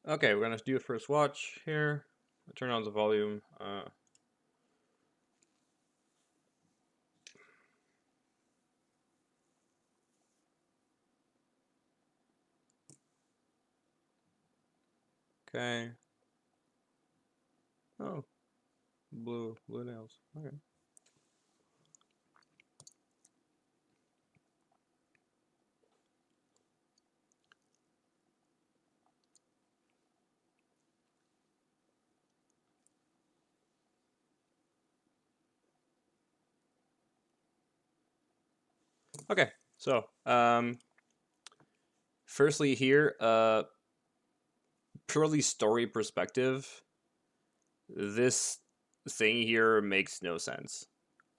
Okay, we're gonna do a first watch here. Turn on the volume. Okay. Oh, blue nails. Okay. Okay. So, firstly here, purely story perspective, this thing here makes no sense.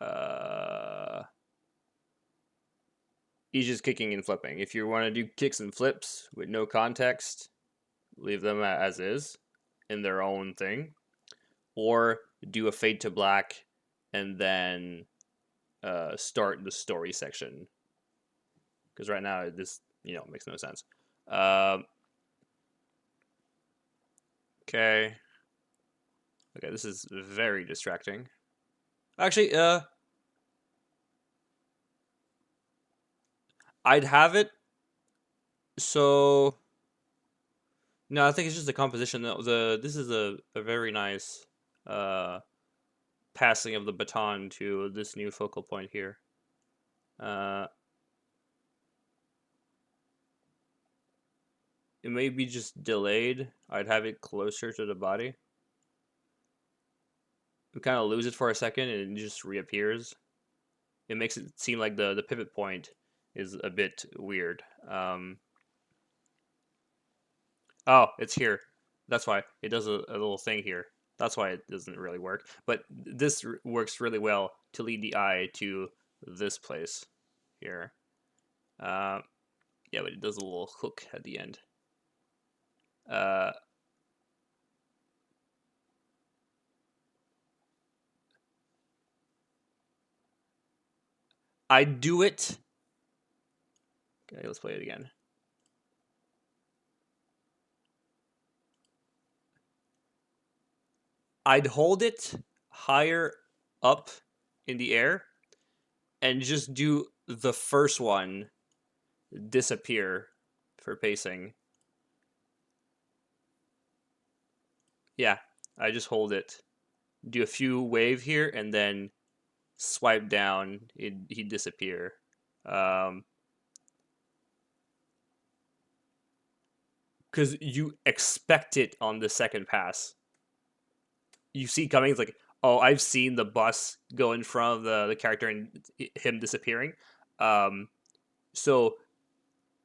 Uh, he's just kicking and flipping. If you want to do kicks and flips with no context, leave them as is in their own thing, or do a fade to black and then start the story section. Because right now this makes no sense. Um, okay, okay, this is very distracting. Actually, I'd have it so. No, I think it's just the composition. The this is a very nice uh passing of the baton to this new focal point here. Uh, it may be just delayed. I'd have it closer to the body. We kind of lose it for a second and it just reappears. It makes it seem like the pivot point is a bit weird. Oh, it's here. That's why it does a little thing here. That's why it doesn't really work. But this works really well to lead the eye to this place here. Uh, yeah, but it does a little hook at the end. Uh, I do it. Okay, let's play it again. I'd hold it higher up in the air and just do the first one disappear for pacing. Yeah, I just hold it, do a few wave here, and then swipe down. He'd disappear. Um, because you expect it on the second pass. You see coming. It's like, oh, I've seen the bus go in front of the character and him disappearing. Um, so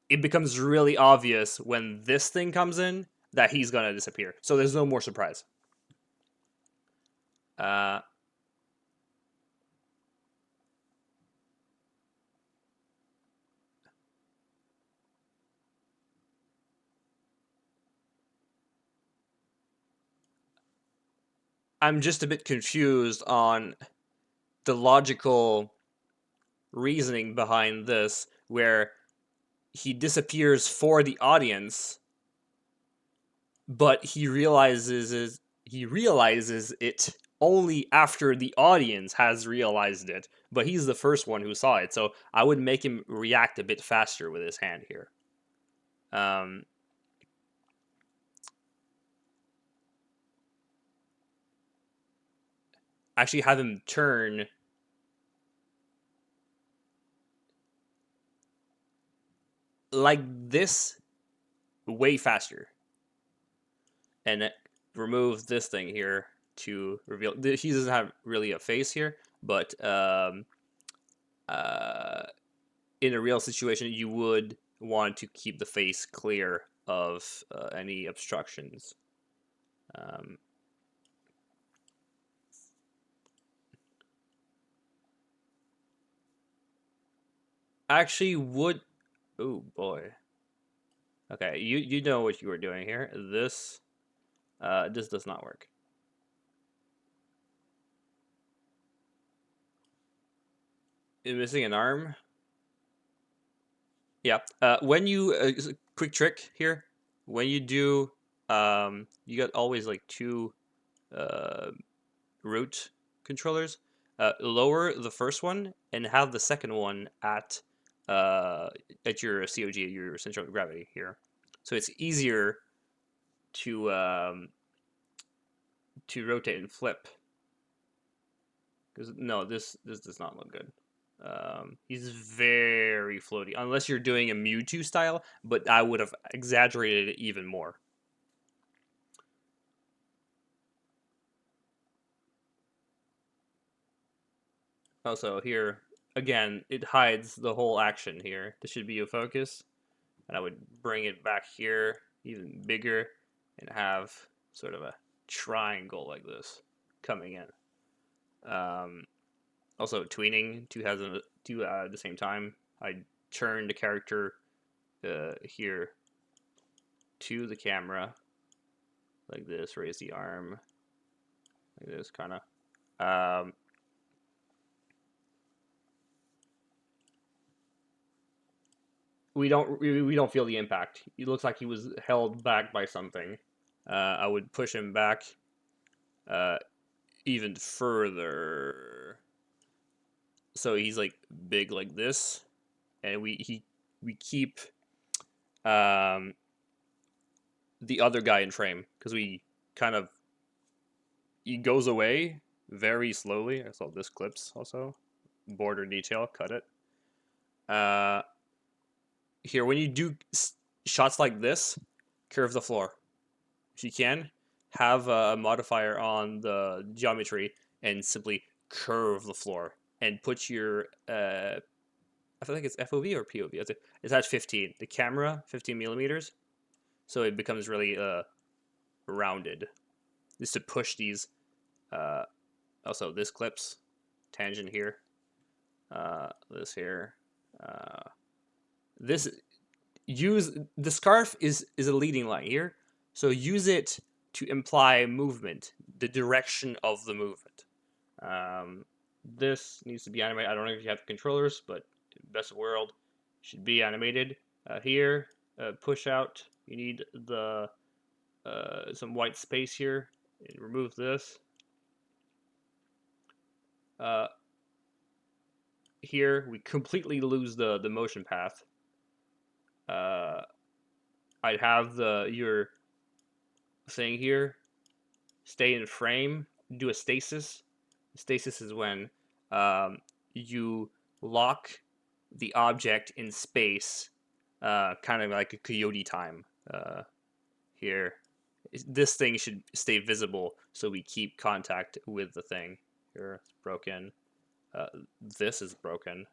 it becomes really obvious when this thing comes in that he's gonna disappear. So there's no more surprise. Uh, I'm just a bit confused on the logical reasoning behind this, where he disappears for the audience, but he realizes it only after the audience has realized it. But he's the first one who saw it, so I would make him react a bit faster with his hand here. Um, actually, have him turn like this way faster, and remove this thing here to reveal. He doesn't have really a face here, but uh, in a real situation, you would want to keep the face clear of any obstructions. Um, actually, would oh boy. Okay, you know what you were doing here. This does not work. You're missing an arm. Yeah. When you quick trick here, when you do you got always like two root controllers. Lower the first one and have the second one at your COG, your center of gravity here. So it's easier to rotate and flip. Because no, this does not look good. He's very floaty, unless you're doing a Mewtwo style, but I would have exaggerated it even more. Also, here, again, it hides the whole action here. This should be a focus. And I would bring it back here, even bigger, and have sort of a triangle like this coming in. Also, tweening two at the same time. I turn the character here to the camera like this, raise the arm like this, kind of. We don't feel the impact. He looks like he was held back by something. I would push him back even further, so he's like big like this, and we keep the other guy in frame because we kind of he goes away very slowly. I saw this clips also border detail, cut it. Here when you do shots like this, curve the floor if you can. Have a modifier on the geometry and simply curve the floor and put your I feel like it's FOV or POV. It's at 15. The camera 15 millimeters, so it becomes really rounded. Just to push these. Also, this clips tangent here. This here. This use the scarf is a leading light here, so use it to imply movement, the direction of the movement. This needs to be animated. I don't know if you have controllers, but best of world should be animated. Here, push out. You need the some white space here. And remove this. Here we completely lose the motion path. I'd have your thing here stay in frame, do a stasis. Stasis is when you lock the object in space, kind of like a coyote time. Here, this thing should stay visible so we keep contact with the thing. Here, it's broken. This is broken.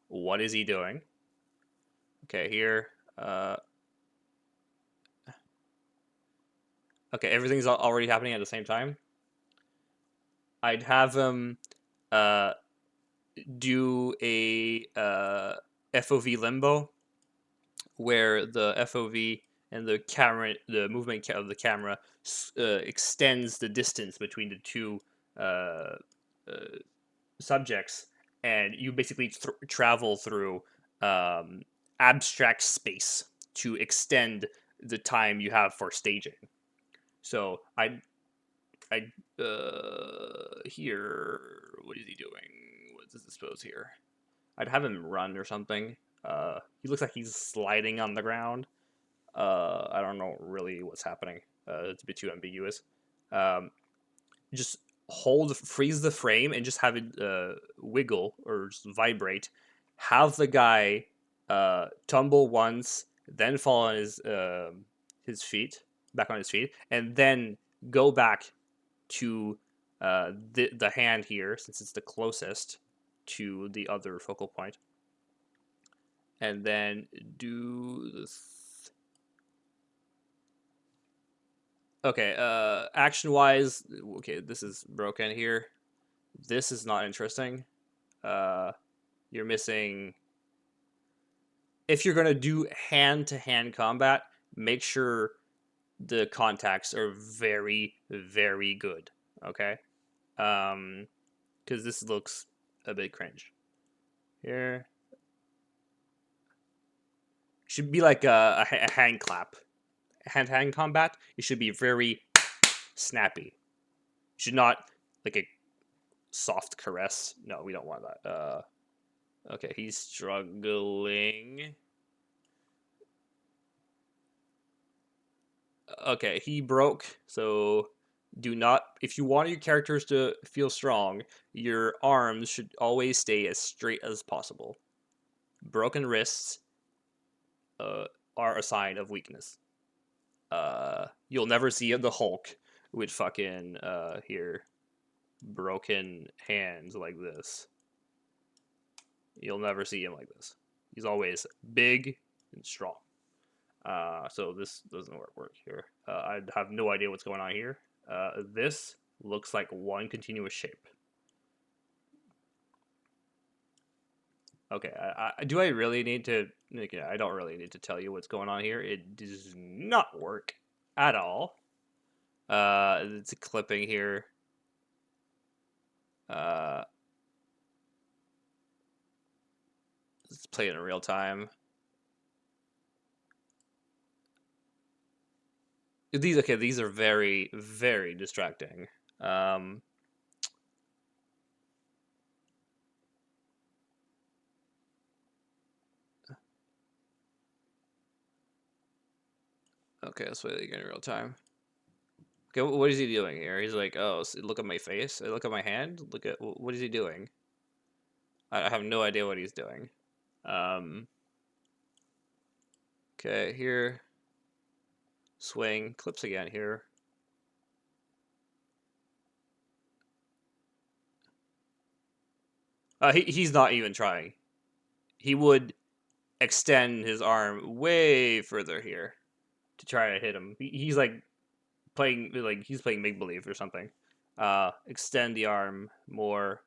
What is he doing? Okay, here. Okay, everything's already happening at the same time. I'd have him do a FOV limbo, where the FOV and the movement of the camera extends the distance between the two subjects, and you basically travel through abstract space to extend the time you have for staging. So I here, what is he doing? What does this pose here? I'd have him run or something. He looks like he's sliding on the ground. I don't know really what's happening. It's a bit too ambiguous. Just freeze the frame and just have it wiggle or just vibrate. Have the guy tumble once, then fall on his feet, back on his feet, and then go back to the hand here, since it's the closest to the other focal point, and then do this. Okay, action wise, okay, this is broken here. This is not interesting. You're missing. If you're gonna do hand to hand combat, make sure the contacts are very, very good. Okay, because this looks a bit cringe. Here should be like a hand clap, hand-to-hand combat, it should be very snappy. You should not like a soft caress. No, we don't want that. Okay, he's struggling. Okay, he broke. So do not, if you want your characters to feel strong, your arms should always stay as straight as possible. Broken wrists are a sign of weakness. You'll never see the Hulk with fucking here broken hands like this. You'll never see him like this. He's always big and strong. So this doesn't work here. I have no idea what's going on here. This looks like one continuous shape. Okay, do I really need to? Okay, I don't really need to tell you what's going on here. It does not work at all. It's a clipping here. Let's play it in real time. These are very, very distracting. Okay, let's play it again in real time. Okay, what is he doing here? He's like, oh, look at my face. Look at my hand. Look at what is he doing? I have no idea what he's doing. Okay, here. Swing. Clips again here. He's not even trying. He would extend his arm way further here to try to hit him. He's like he's playing make believe or something. Extend the arm more.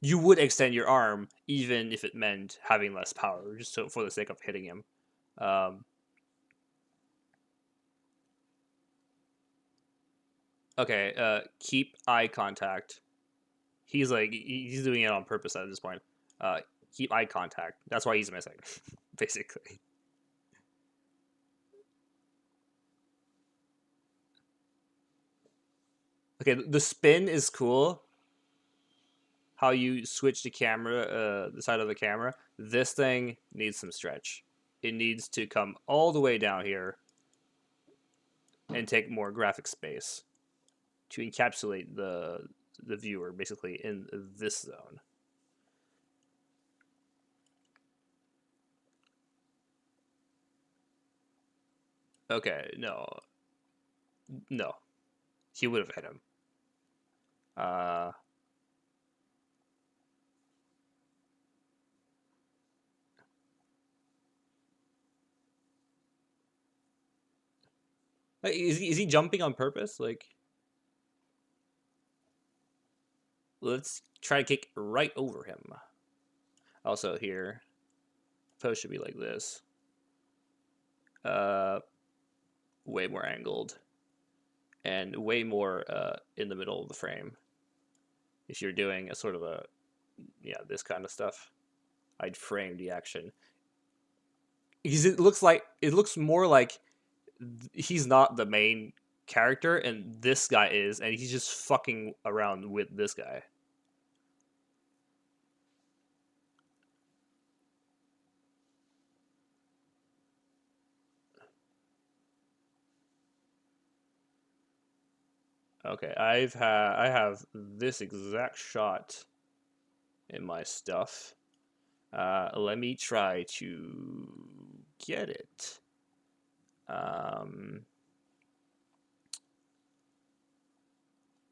You would extend your arm even if it meant having less power, just so for the sake of hitting him. Okay, keep eye contact. He's doing it on purpose at this point. Keep eye contact. That's why he's missing, basically. Okay, the spin is cool. How you switch the camera, the side of the camera. This thing needs some stretch. It needs to come all the way down here and take more graphic space to encapsulate the viewer basically in this zone. Okay, no, he would have hit him. Is he jumping on purpose? Like, let's try to kick right over him. Also here, pose should be like this. Way more angled, and way more in the middle of the frame. If you're doing a sort of this kind of stuff, I'd frame the action. Because it looks more like he's not the main character and this guy is, and he's just fucking around with this guy. Okay, I have this exact shot in my stuff. Let me try to get it.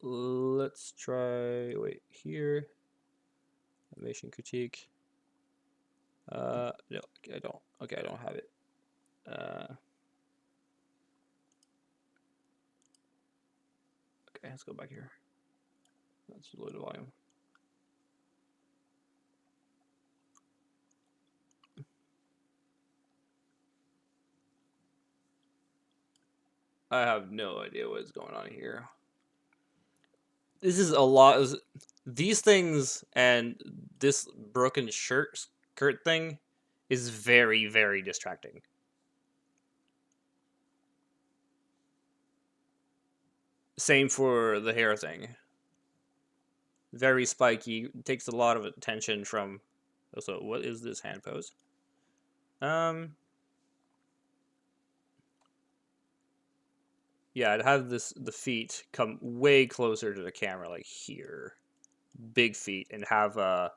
Let's try. Wait here. Animation critique. No, I don't. Okay, I don't have it. Okay, let's go back here. Let's lower the volume. I have no idea what is going on here. This is a lot. These things and this broken skirt thing is very, very distracting. Same for the hair thing. Very spiky. Takes a lot of attention from. So what is this hand pose? Yeah, I'd have the feet come way closer to the camera, like here, big feet, and have a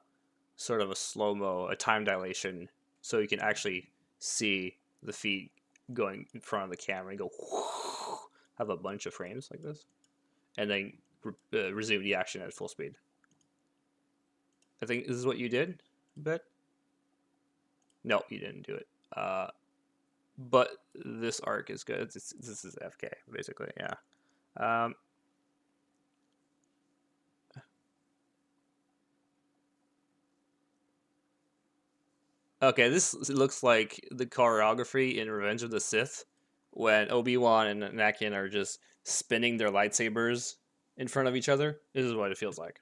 sort of a slow mo, a time dilation, so you can actually see the feet going in front of the camera and go. Have a bunch of frames like this, and then resume the action at full speed. I think this is what you did, but no, you didn't do it. But this arc is good. This is FK basically, yeah. Um, okay, this looks like the choreography in Revenge of the Sith when Obi-Wan and Anakin are just spinning their lightsabers in front of each other. This is what it feels like.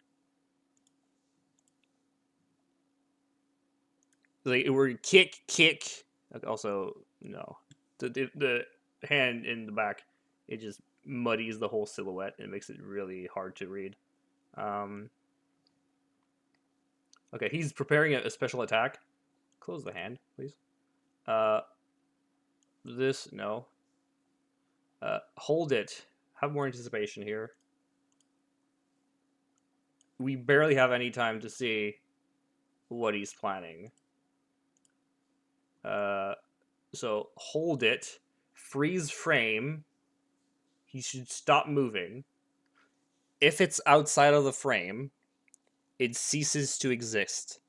Like we're kick. Also, no, the hand in the back, it just muddies the whole silhouette and makes it really hard to read. Um, okay, he's preparing a special attack. Close the hand, please. Uh, this no. Hold it. Have more anticipation here. We barely have any time to see what he's planning. Uh, so hold it. Freeze frame. He should stop moving. If it's outside of the frame, it ceases to exist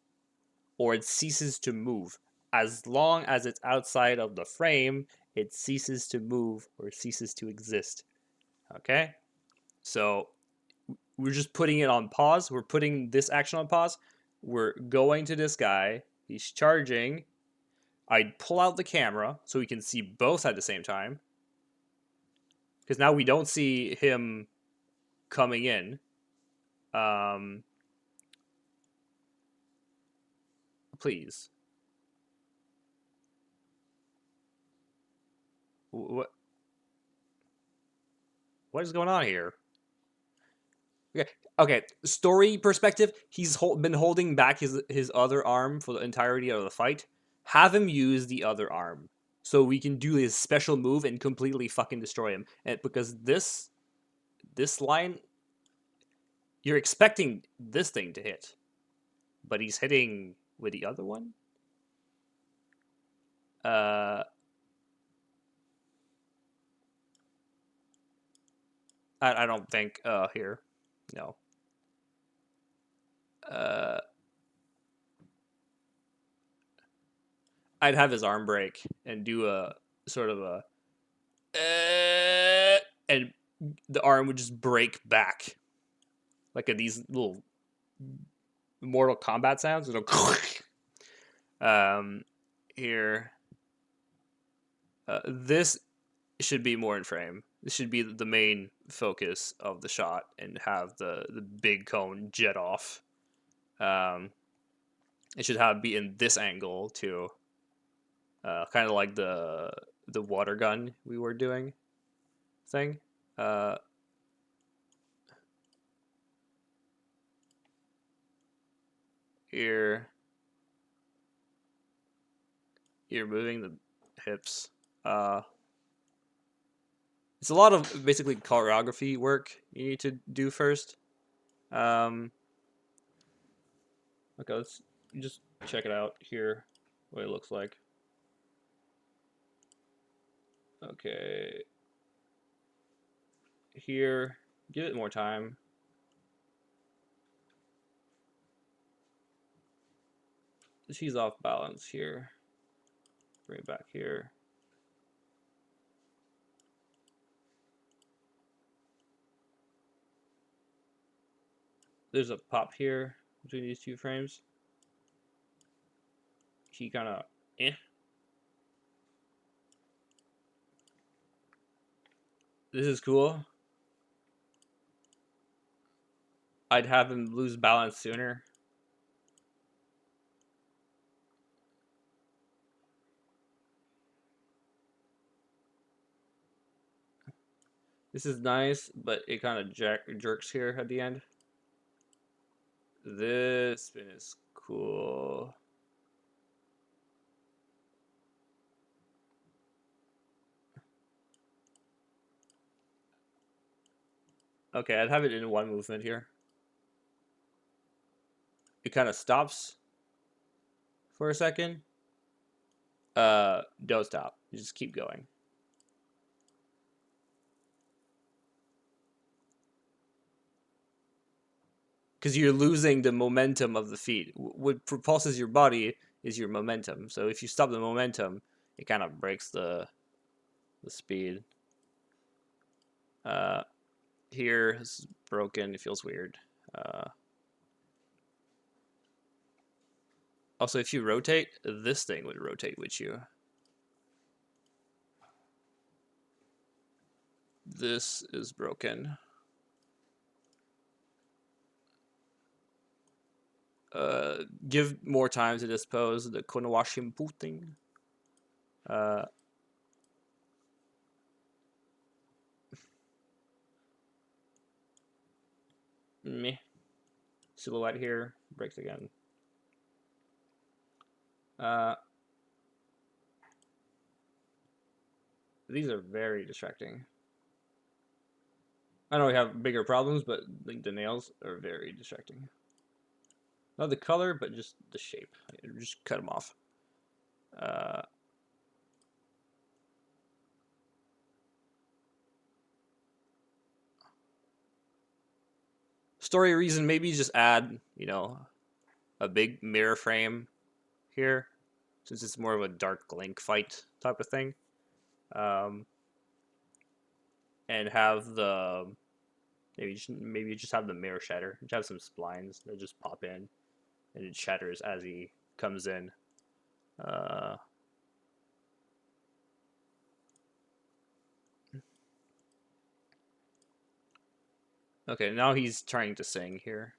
or it ceases to move. As long as it's outside of the frame, it ceases to move or ceases to exist. Okay? So we're just putting it on pause. We're putting this action on pause. We're going to this guy. He's charging. I'd pull out the camera so we can see both at the same time. Because now we don't see him coming in. Please. What what is going on here? Okay, okay. Story perspective. He's been holding back his other arm for the entirety of the fight. Have him use the other arm so we can do his special move and completely fucking destroy him. And because this line, you're expecting this thing to hit, but he's hitting with the other one. Uh, I don't think. Here, no. Uh, I'd have his arm break and do a sort of a and the arm would just break back like these little Mortal Kombat sounds. Here, this should be more in frame. This should be the main focus of the shot and have the big cone jet off. Um, it should have be in this angle too, kind of like the water gun we were doing thing. Uh, Here, you're moving the hips. It's a lot of basically choreography work you need to do first. Um, okay, let's just check it out here, what it looks like. Okay, here, give it more time. She's off balance here. Bring it back here. There's a pop here between these two frames. He kind of, This is cool. I'd have him lose balance sooner. This is nice, but it kind of jerks here at the end. This spin is cool. Okay, I'd have it in one movement here. It kind of stops for a second. Don't stop. You just keep going. Because you're losing the momentum of the feet. What propulses your body is your momentum. So if you stop the momentum, it kind of breaks the speed. Here is broken. It feels weird. Also, if you rotate, this thing would rotate with you. This is broken. Give more time to dispose the Konowashim thing. Meh. Silhouette here. Breaks again. These are very distracting. I know we have bigger problems, but like, the nails are very distracting. Not the color, but just the shape. Just cut them off. Story reason, maybe just add, a big mirror frame here, since it's more of a dark link fight type of thing. And have the maybe just have the mirror shatter. Just have some splines that just pop in, and it shatters as he comes in. Okay, now he's trying to sing here.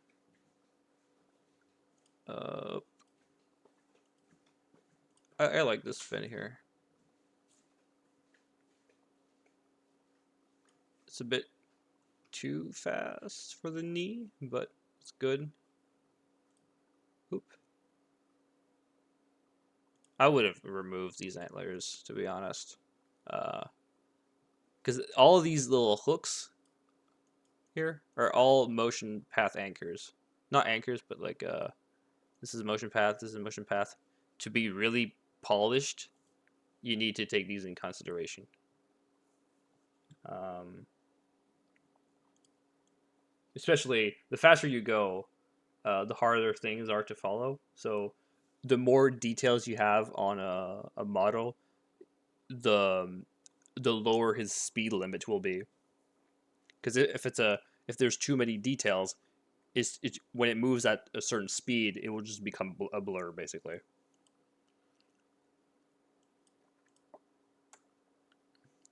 I like this fin here. It's a bit too fast for the knee, but it's good. Oop. I would have removed these antlers, to be honest. Because all of these little hooks here are all motion path anchors. Not anchors, but like, this is a motion path, this is a motion path. To be really polished, you need to take these in consideration. Especially the faster you go, the harder things are to follow. So the more details you have on a model, the lower his speed limit will be. Because if there's too many details, it's when it moves at a certain speed, it will just become a blur basically.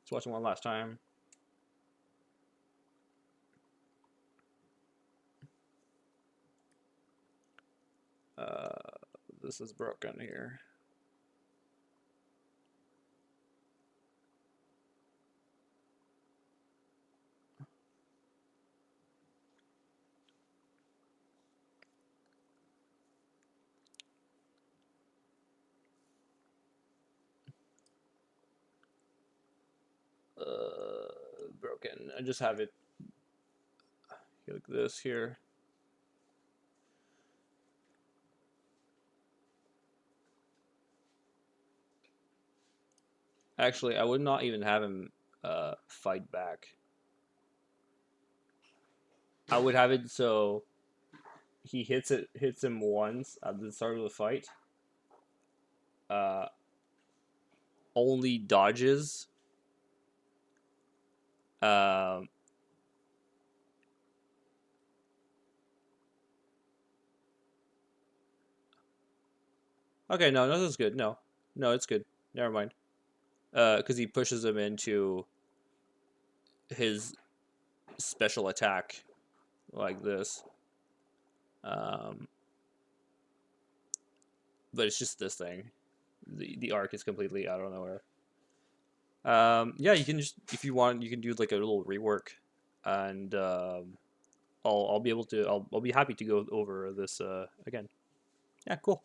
Let's watch one last time. This is broken here. Broken. I just have it like this here. Actually, I would not even have him fight back. I would have it so he hits him once at the start of the fight. Only dodges. Um, okay, no, this is good. No, it's good. Never mind. Because he pushes him into his special attack like this. But it's just this thing. The arc is completely out of nowhere. Yeah, you can just if you want, you can do like a little rework, and I'll be able to I'll be happy to go over this again. Yeah, cool.